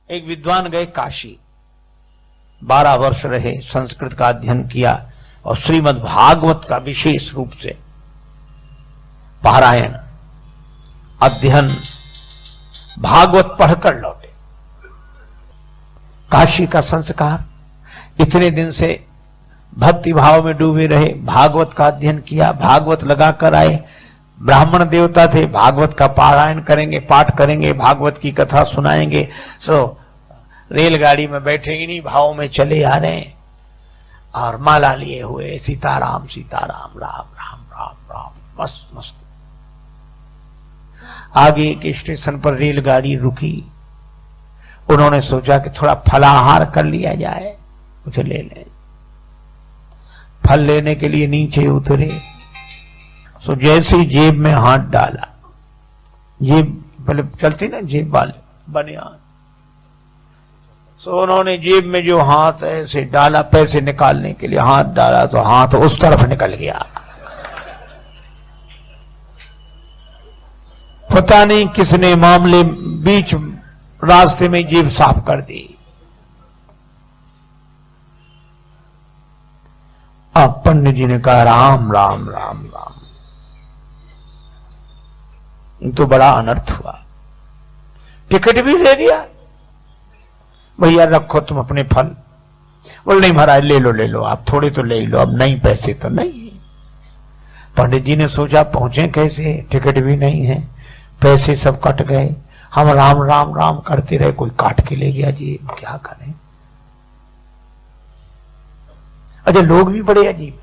एक विद्वान गए काशी, 12 वर्ष रहे, संस्कृत का अध्ययन किया और श्रीमद् भागवत का विशेष रूप से पारायण अध्ययन भागवत पढ़कर लौटे। काशी का संस्कार, इतने दिन से भक्ति भाव में डूबे रहे, भागवत का अध्ययन किया, भागवत लगाकर आए, ब्राह्मण देवता थे, भागवत का पारायण करेंगे, पाठ करेंगे, भागवत की कथा सुनाएंगे। सो रेलगाड़ी में बैठे इन्हीं भाव में चले आ रहे हैं और माला लिए हुए सीताराम सीताराम राम राम राम राम, मस्त मस्त। आगे एक स्टेशन पर रेलगाड़ी रुकी, उन्होंने सोचा कि थोड़ा फलाहार कर लिया जाए, कुछ ले लें। फल लेने के लिए नीचे उतरे, सो जैसे ही जेब में हाथ डाला, जेब पहले चलती ना जेब वाले बनियान, सो उन्होंने जेब में जो हाथ ऐसे डाला पैसे निकालने के लिए, हाथ डाला तो हाथ उस तरफ निकल गया। पता नहीं किसने मामले बीच रास्ते में जेब साफ कर दी। अब पंडित जी ने कहा राम राम राम राम, तो बड़ा अनर्थ हुआ। टिकट भी ले लिया, भैया रखो तुम अपने फल। बोल नहीं महाराज ले लो आप, थोड़े तो ले लो, अब नहीं पैसे तो नहीं। पंडित जी ने सोचा पहुंचे कैसे, टिकट भी नहीं है, पैसे सब कट गए, हम राम राम राम करते रहे, कोई काट के ले गया जी, क्या करें। अच्छा लोग भी बड़े अजीब,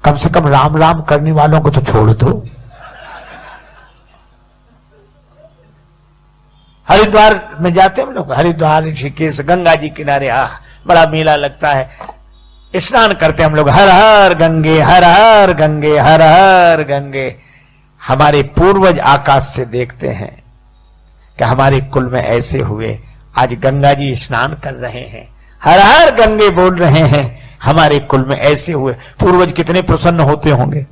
कम से कम राम राम करने वालों को तो छोड़ दो। हरिद्वार में जाते हम लोग, हरिद्वार ऋषिकेश गंगा जी किनारे, बड़ा मेला लगता है, स्नान करते हम लोग, हर हर गंगे हर हर गंगे हर हर गंगे। हमारे पूर्वज आकाश से देखते हैं कि हमारे कुल में ऐसे हुए, आज गंगा जी स्नान कर रहे हैं, हर हर गंगे बोल रहे हैं, हमारे कुल में ऐसे हुए। पूर्वज कितने प्रसन्न होते होंगे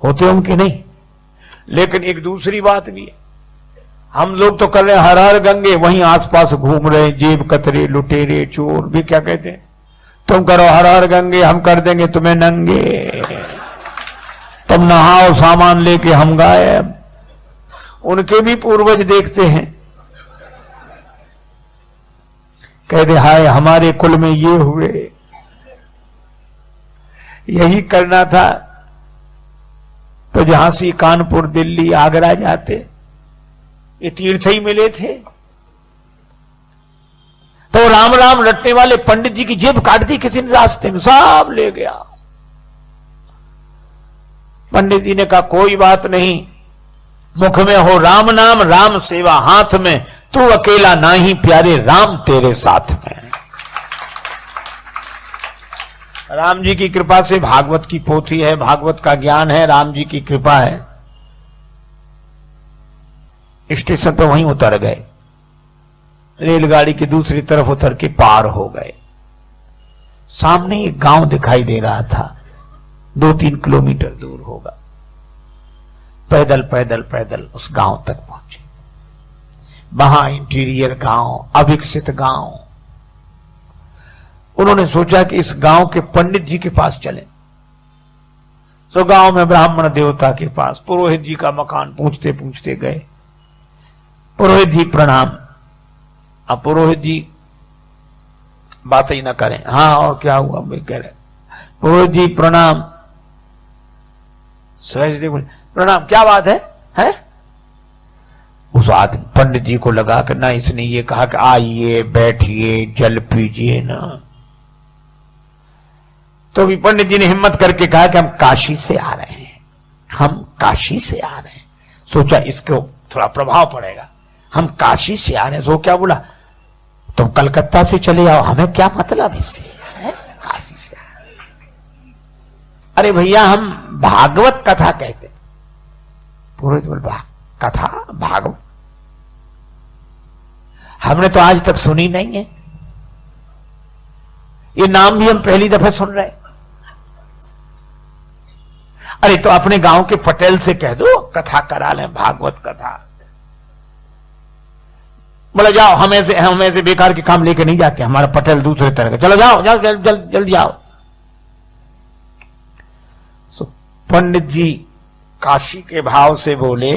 कि नहीं। लेकिन एक दूसरी बात भी है, हम लोग तो कर रहे हैं हर हर गंगे, वहीं आसपास घूम रहे जेब कतरे लुटेरे चोर भी क्या कहते हैं, तुम करो हर हर गंगे, हम कर देंगे तुम्हें नंगे, तुम नहाओ सामान लेके हम गायब। उनके भी पूर्वज देखते हैं, कहते हाय हमारे कुल में ये हुए। यही करना था तो झांसी कानपुर दिल्ली आगरा जाते, ये तीर्थ ही मिले थे। तो राम राम रटने वाले पंडित जी की जेब काट दी किसी ने रास्ते में, सब ले गया। पंडित जी ने कहा कोई बात नहीं, मुख में हो राम नाम राम सेवा हाथ में, तू अकेला नाही प्यारे राम तेरे साथ में। राम जी की कृपा से भागवत की पोथी है, भागवत का ज्ञान है, राम जी की कृपा है। स्टेशन पे वहीं उतर गए, रेलगाड़ी की दूसरी तरफ उतर के पार हो गए। सामने एक गांव दिखाई दे रहा था, 2-3 किलोमीटर दूर होगा। पैदल पैदल पैदल उस गांव तक पहुंचे। वहां इंटीरियर गांव, अविकसित गांव। उन्होंने सोचा कि इस गांव के पंडित जी के पास चलें। तो गांव में ब्राह्मण देवता के पास पुरोहित जी का मकान पूछते पूछते गए। पुरोहित जी प्रणाम। अब पुरोहित जी बात ही ना करें, हाँ और क्या हुआ भाई कह रहे, पुरोहित जी प्रणाम। सहजदेव बोले प्रणाम, क्या बात है? उस आदमी पंडित जी को लगा कि ना इसने ये कहा कि आइए बैठिए जल पीजिए ना, तो भी पंडित जी ने हिम्मत करके कहा कि हम काशी से आ रहे हैं, हम काशी से आ रहे हैं। सोचा इसको थोड़ा प्रभाव पड़ेगा, हम काशी से आ रहे हैं। सो क्या बोला, तुम कलकत्ता से चले आओ, हमें क्या मतलब इससे, काशी से आ रहे हैं। अरे भैया हम भागवत कथा कहते। पुरोहित बोल कथा भागवत हमने तो आज तक सुनी नहीं है, ये नाम भी हम पहली दफा सुन रहे। अरे तो अपने गांव के पटेल से कह दो कथा करा लें, भागवत कथा। बोले जाओ, हम ऐसे बेकार के काम लेके नहीं जाते, हमारा पटेल दूसरे तरह का, चलो जाओ जाओ जल्दी जाओ। पंडित जी काशी के भाव से बोले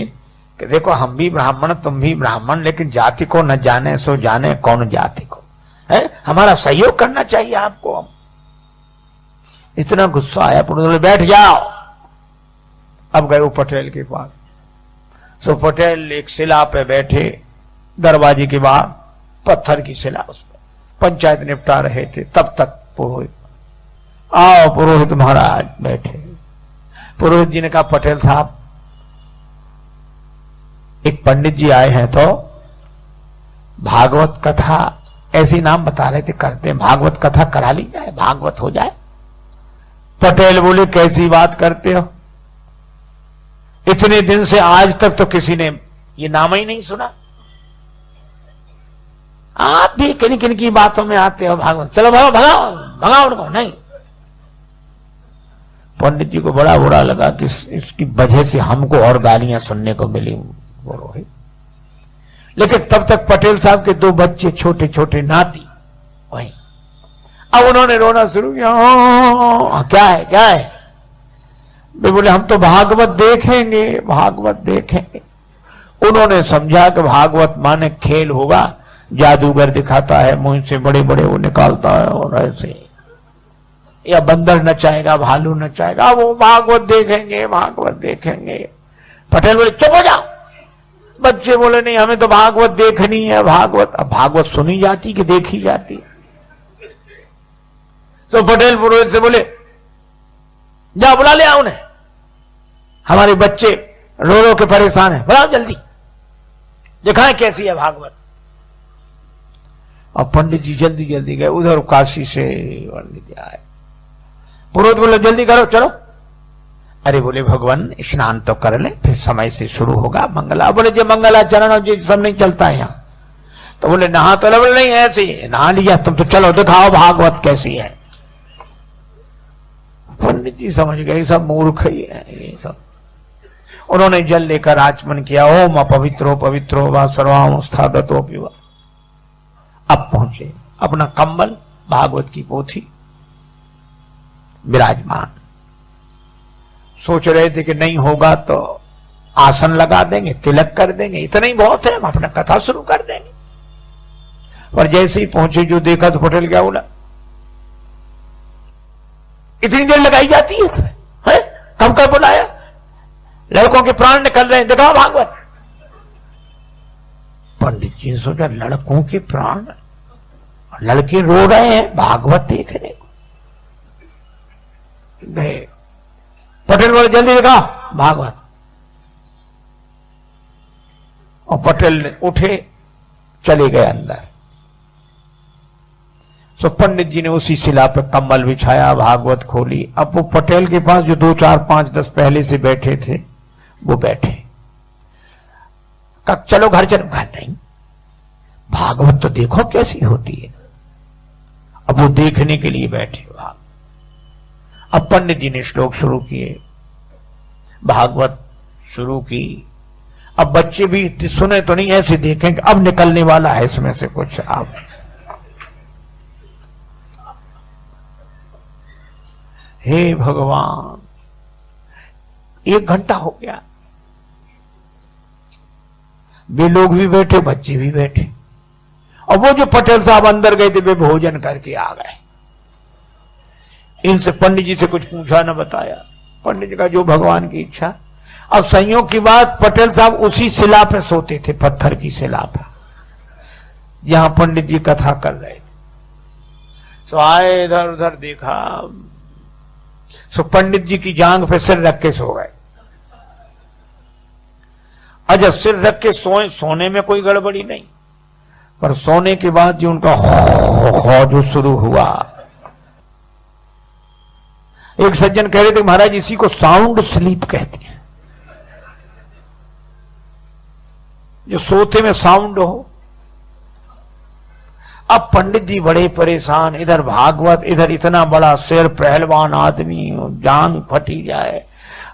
कि देखो हम भी ब्राह्मण तुम भी ब्राह्मण, लेकिन जाति को न जाने सो जाने कौन जाति को है, हमारा सहयोग करना चाहिए आपको। इतना गुस्सा आया, बोले बैठ जाओ। अब गए वो पटेल के पास। सो पटेल एक शिला पे बैठे, दरवाजे के बाहर पत्थर की शिला, उस पर पंचायत निपटा रहे थे। तब तक पुरोहित, आओ पुरोहित महाराज बैठे। पुरोहित जी ने कहा पटेल साहब, एक पंडित जी आए हैं तो भागवत कथा, ऐसी नाम बता रहे थे, करते हैं भागवत कथा करा ली जाए, भागवत हो जाए। पटेल बोले कैसी बात करते हो, इतने दिन से आज तक तो किसी ने ये नाम ही नहीं सुना, आप भी किन किन की बातों में आते हो भागवत, चलो भगाओ भगाओ भगाओ उनको। नहीं, पंडित जी को बड़ा बुरा लगा कि इसकी वजह से हमको और गालियां सुनने को मिली पुरोहित। लेकिन तब तक पटेल साहब के 2 बच्चे छोटे छोटे नाती वहीं, अब उन्होंने रोना शुरू किया। क्या है क्या है, वे बोले हम तो भागवत देखेंगे, भागवत देखेंगे। उन्होंने समझा कि भागवत माने खेल होगा, जादूगर दिखाता है, मुंह से बड़े बड़े वो निकालता है और ऐसे, या बंदर नचाएगा, भालू नचाएगा, वो भागवत देखेंगे भागवत देखेंगे। पटेल बोले चुप हो जाओ। बच्चे बोले नहीं, हमें तो भागवत देखनी है, भागवत। अब भागवत सुनी जाती कि देखी जाती। तो पटेल पुरोहित से बोले जाओ बुला ले आओ उन्हें, हमारे बच्चे रो रो के परेशान है, बुलाओ जल्दी, दिखाएं कैसी है भागवत। और पंडित जी जल्दी जल्दी गए, उधर काशी से पंडित जी आए। पुरोहित बोले जल्दी करो चलो। अरे बोले भगवान स्नान तो कर ले, फिर समय से शुरू होगा मंगला। बोले जो मंगलाचरण जी सब नहीं चलता है यहाँ। तो बोले नहा तो बोले नहीं, ऐसे नहा लिया तुम तो, चलो दिखाओ भागवत कैसी है। पंडित जी समझ गए सब मूर्ख ही है ये सब। उन्होंने जल लेकर आचमन किया, ओम अपवित्रो पवित्रो व सर्वावस्थागतो पिवा। अब पहुंचे, अपना कंबल भागवत की पोथी विराजमान। सोच रहे थे कि नहीं होगा तो आसन लगा देंगे, तिलक कर देंगे, इतना ही बहुत है, हम अपना कथा शुरू कर देंगे। पर जैसे ही पहुंचे जो देखा तो पटेल क्या बोला, इतनी देर लगाई जाती है तुम्हें, है? कब कब बुलाया, लड़कों के प्राण निकल रहे हैं, दिखाओ भागवत। पंडित जी ने सोचा लड़कों के प्राण, लड़के रो रहे हैं, भागवत देख रहे गए। पटेल बोले जल्दी दिखाओ भागवत। और पटेल ने उठे, चले गए अंदर। तो पंडित जी ने उसी शिला पे कम्बल बिछाया, भागवत खोली। अब वो पटेल के पास जो 2 4 5 10 पहले से बैठे थे वो बैठे। कब चलो घर चलो, घर नहीं, भागवत तो देखो कैसी होती है। अब वो देखने के लिए बैठे। अब पंडित जी ने श्लोक शुरू किए, भागवत शुरू की। अब बच्चे भी सुने तो नहीं, ऐसे देखें कि अब निकलने वाला है इसमें से कुछ। अब हे भगवान, 1 घंटा हो गया, वे लोग भी बैठे, बच्चे भी बैठे। और वो जो पटेल साहब अंदर गए थे वे भोजन करके आ गए। इनसे पंडित जी से कुछ पूछा न बताया। पंडित जी का जो भगवान की इच्छा। अब संयोग की बात, पटेल साहब उसी शिला पे सोते थे, पत्थर की शिला पे, जहां पंडित जी कथा कर रहे थे। तो आए, इधर उधर देखा, सो पंडित जी की जांग पे सिर रख के सो गए। अच्छा, सिर रख के सोए, सोने में कोई गड़बड़ी नहीं, पर सोने के बाद जो उनका खो जो शुरू हुआ। एक सज्जन कह रहे थे महाराज इसी को साउंड स्लीप कहते हैं, जो सोते में साउंड हो। अब पंडित जी बड़े परेशान, इधर भागवत, इधर इतना बड़ा सिर, पहलवान आदमी, जांग फटी जाए,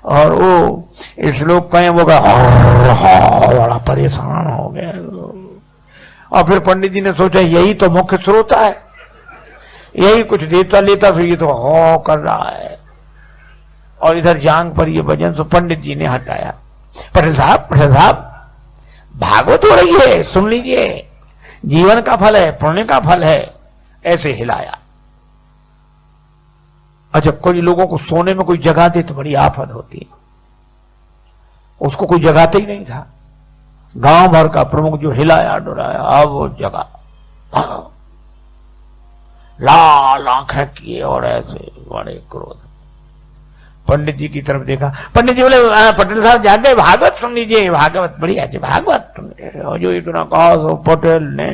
और वो श्लोक कहें वो बड़ा परेशान हो गए। और फिर पंडित जी ने सोचा यही तो मुख्य स्रोत है, यही कुछ देता लेता, फिर ये तो हो कर रहा है, और इधर जांग पर ये भजन। सो पंडित जी ने हटाया। पटेल साहब भागवत हो रही है, सुन लीजिए, जीवन का फल है, पुण्य का फल है। ऐसे हिलाया। अच्छा, कोई लोगों को सोने में कोई जगा दे तो बड़ी आफत होती है, उसको कोई जगाते ही नहीं था। गांव भर का प्रमुख जो हिलाया डुराया, अब वो जगा, लाल आंखें किए और ऐसे बड़े क्रोध। पंडित जी की तरफ देखा, पंडित जी बोले पटेल साहब जाते, भागवत सुन लीजिए, भागवत बढ़िया है, भागवत। जो इतना कहा तो पटेल ने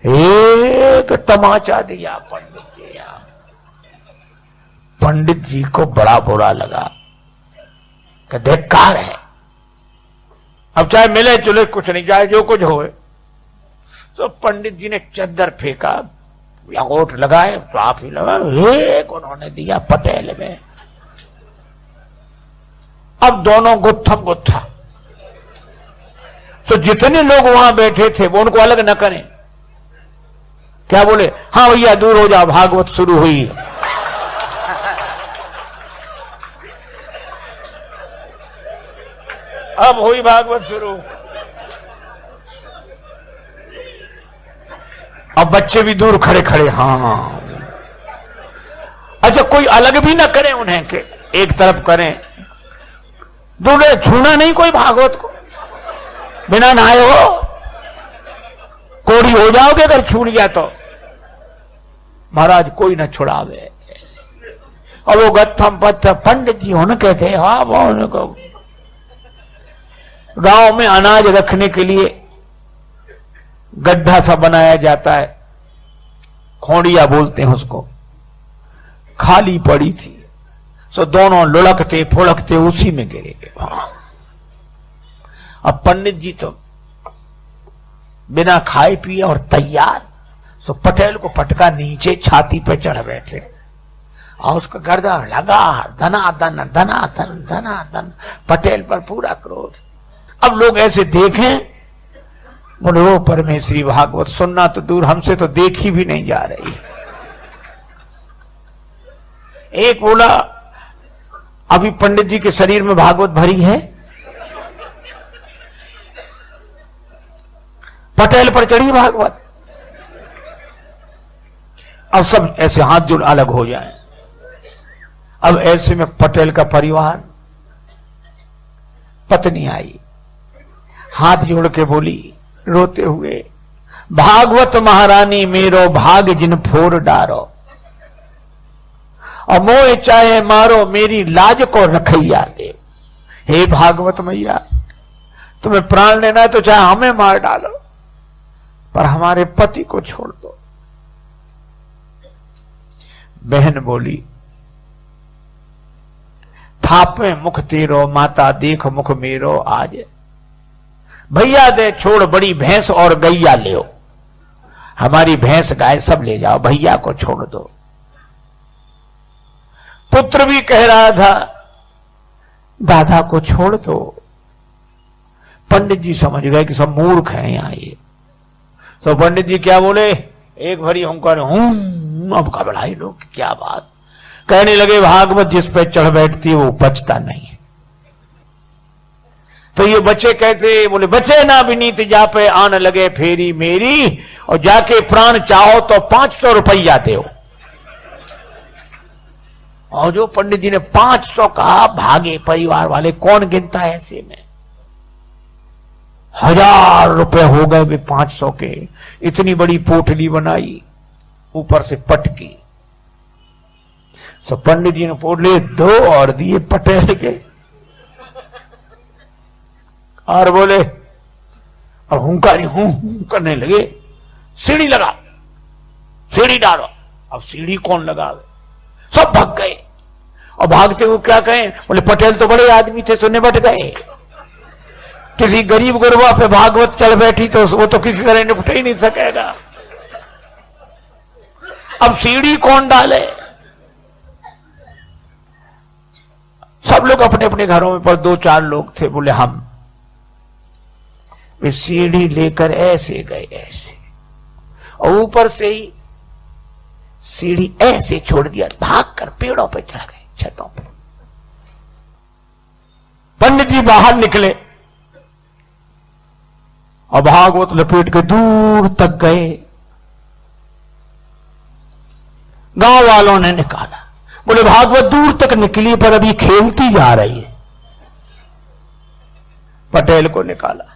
एक तमाचा दिया पंडित जी। पंडित जी को बड़ा बुरा लगा कि धिक्कार है, अब चाहे मिले चुले कुछ नहीं, चाहे जो कुछ होए। तो पंडित जी ने चद्दर फेंका, अंगूठ लगाए तो आप ही लगा, एक उन्होंने दिया पटेल में। अब दोनों गुत्थम गुत्था। तो जितने लोग वहां बैठे थे वो उनको अलग न करें, क्या बोले, हाँ भैया दूर हो जाओ, भागवत शुरू हुई। अब हुई भागवत शुरू। अब बच्चे भी दूर खड़े खड़े, हाँ। अच्छा, कोई अलग भी ना करे उन्हें के एक तरफ करें, दूर छूना नहीं कोई भागवत को, बिना नहाए हो कोड़ी हो जाओगे अगर छू लिया तो। महाराज कोई न छुड़ावे। और वो गत्थम पत्थर पंडित जी होने कहते, हाँ वो गांव में अनाज रखने के लिए गड्ढा सा बनाया जाता है, खोड़िया बोलते हैं उसको, खाली पड़ी थी। तो दोनों लुढ़कते फुड़कते उसी में गिरे गए। अब पंडित जी तो बिना खाए पिए और तैयार, सो पटेल को पटका नीचे छाती पे चढ़ बैठे और उसका गर्दन लगा, धनाधन धनाधन धनाधन, पटेल पर पूरा क्रोध। अब लोग ऐसे देखें, बोले वो परमेश्वरी भागवत सुनना तो दूर, हमसे तो देखी भी नहीं जा रही। एक बोला अभी पंडित जी के शरीर में भागवत भरी है, पटेल पर चढ़ी भागवत। अब सब ऐसे हाथ जोड़ अलग हो जाएं। अब ऐसे में पटेल का परिवार, पत्नी आई, हाथ जोड़ के बोली रोते हुए, भागवत महारानी मेरो भाग जिन फोर डारो, और मोह चाहे मारो मेरी लाज को रखैया दे। हे भागवत मैया, तुम्हें प्राण लेना है तो चाहे हमें मार डालो, पर हमारे पति को छोड़ दो। बहन बोली, थापे मुख तेरो माता देख मुख मेरो आज, भैया दे छोड़ बड़ी भैंस और गैया ले, हमारी भैंस गाय सब ले जाओ, भैया को छोड़ दो। पुत्र भी कह रहा था दादा को छोड़ दो। पंडित जी समझ गए कि सब मूर्ख हैं यहां ये। तो पंडित जी क्या बोले, एक भरी हुंकार, अब घबराए लोग, क्या बात। कहने लगे भागवत जिस पे चढ़ बैठती है वो बचता नहीं है। तो ये बच्चे कहते, बोले बचे ना विनीत जा पे आन लगे फेरी मेरी, और जाके प्राण चाहो तो 500 रुपया दो। और जो पंडित जी ने 500 कहा, भागे परिवार वाले, कौन गिनता है ऐसे में। 1000 रुपए हो गए भी 500 के। इतनी बड़ी पोटली बनाई, ऊपर से पटकी। सो पंडित जी ने पोटली 2 और दिए पटेल के, और बोले, और हुंकारी हूं करने लगे, सीढ़ी लगा, सीढ़ी डालो। अब सीढ़ी कौन लगावे, सब भाग गए। और भागते हुए क्या कहें, बोले पटेल तो बड़े आदमी थे, सो निपट गए। किसी गरीब गुरबा पे भागवत चढ़ बैठी तो वो तो किसी तरह निपट ही नहीं सकेगा। अब सीढ़ी कौन डाले। सब लोग अपने अपने घरों में, पर 2-4 लोग थे, बोले हम। वे सीढ़ी लेकर ऐसे गए, ऐसे और ऊपर से ही सीढ़ी ऐसे छोड़ दिया, भाग कर पेड़ों पे चढ़ गए, छतों पे। पंडित जी बाहर निकले और भागवत लपेट के दूर तक गए। गांव वालों ने निकाला, बोले भागवत दूर तक निकली पर अभी खेलती जा रही है। पटेल को निकाला,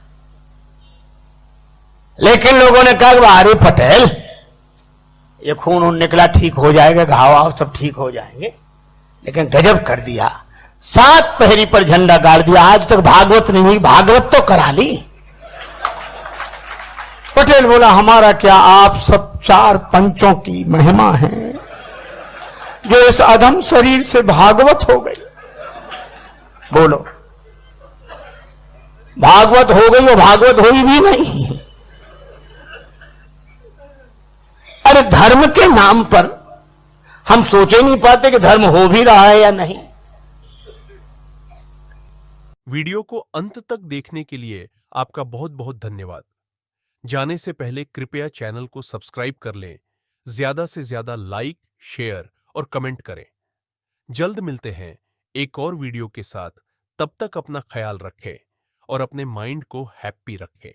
लेकिन लोगों ने कहा अरे पटेल, ये खून उन निकला, ठीक हो जाएगा, घाव आव सब ठीक हो जाएंगे। लेकिन गजब कर दिया, 7 पहरी पर झंडा गाड़ दिया, आज तक भागवत नहीं हुई, भागवत तो करा ली। पटेल बोला हमारा क्या, आप सब 4 पंचों की महिमा है जो इस अधम शरीर से भागवत हो गई। बोलो, भागवत हो गई, वो भागवत हुई भी नहीं। अरे धर्म के नाम पर हम सोच ही नहीं पाते कि धर्म हो भी रहा है या नहीं। वीडियो को अंत तक देखने के लिए आपका बहुत बहुत धन्यवाद। जाने से पहले कृपया चैनल को सब्सक्राइब कर लें, ज्यादा से ज्यादा लाइक, शेयर और कमेंट करें। जल्द मिलते हैं एक और वीडियो के साथ, तब तक अपना ख्याल रखें और अपने माइंड को हैप्पी रखें।